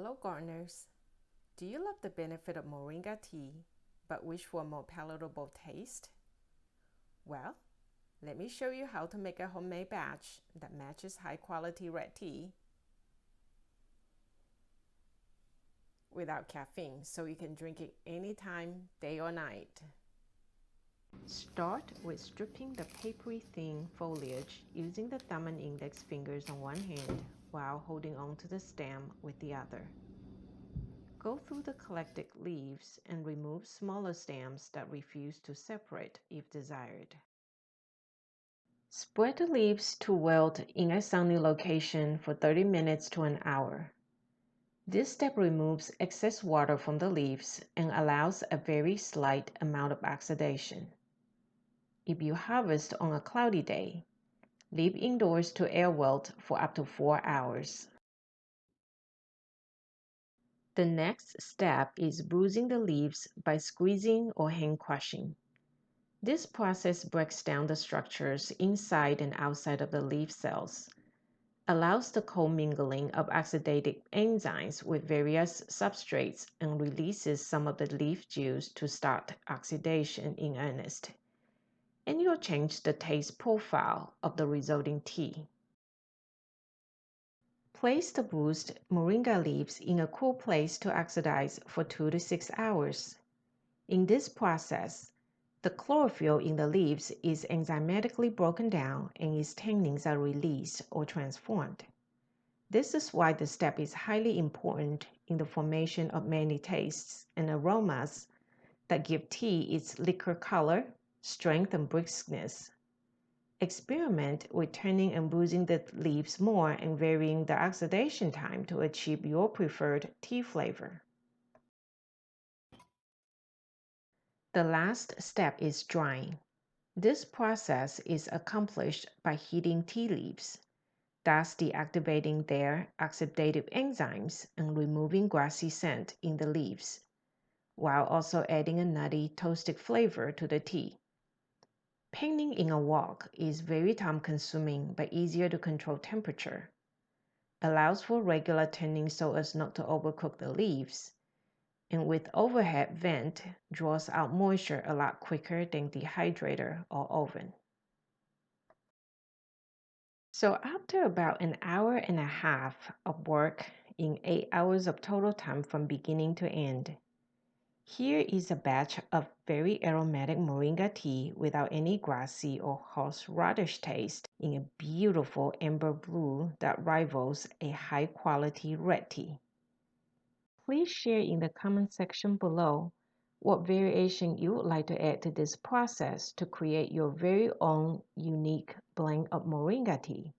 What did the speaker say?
Hello gardeners. Do you love the benefit of Moringa tea but wish for a more palatable taste? Well, let me show you how to make a homemade batch that matches high quality red tea without caffeine so you can drink it anytime, day or night. Start with stripping the papery thin foliage using the thumb and index fingers on one hand while holding on to the stem with the other. Go through the collected leaves and remove smaller stems that refuse to separate if desired. Spread the leaves to wilt in a sunny location for 30 minutes to an hour. This step removes excess water from the leaves and allows a very slight amount of oxidation. If you harvest on a cloudy day, leave indoors to air wilt for up to 4 hours. The next step is bruising the leaves by squeezing or hand crushing. This process breaks down the structures inside and outside of the leaf cells, allows the co-mingling of oxidative enzymes with various substrates, and releases some of the leaf juice to start oxidation in earnest. And you'll change the taste profile of the resulting tea. Place the bruised moringa leaves in a cool place to oxidize for 2 to 6 hours. In this process, the chlorophyll in the leaves is enzymatically broken down and its tannins are released or transformed. This is why the step is highly important in the formation of many tastes and aromas that give tea its liquor color, strength, and briskness. Experiment with turning and bruising the leaves more and varying the oxidation time to achieve your preferred tea flavor. The last step is drying. This process is accomplished by heating tea leaves, thus deactivating their oxidative enzymes and removing grassy scent in the leaves, while also adding a nutty, toasted flavor to the tea. Panning in a wok is very time-consuming but easier to control temperature. Allows for regular turning so as not to overcook the leaves, and with overhead vent draws out moisture a lot quicker than dehydrator or oven. So after about an hour and a half of work in 8 hours of total time from beginning to end, here is a batch of very aromatic moringa tea without any grassy or horseradish taste in a beautiful amber blue that rivals a high quality red tea. Please share in the comment section below what variation you would like to add to this process to create your very own unique blend of moringa tea.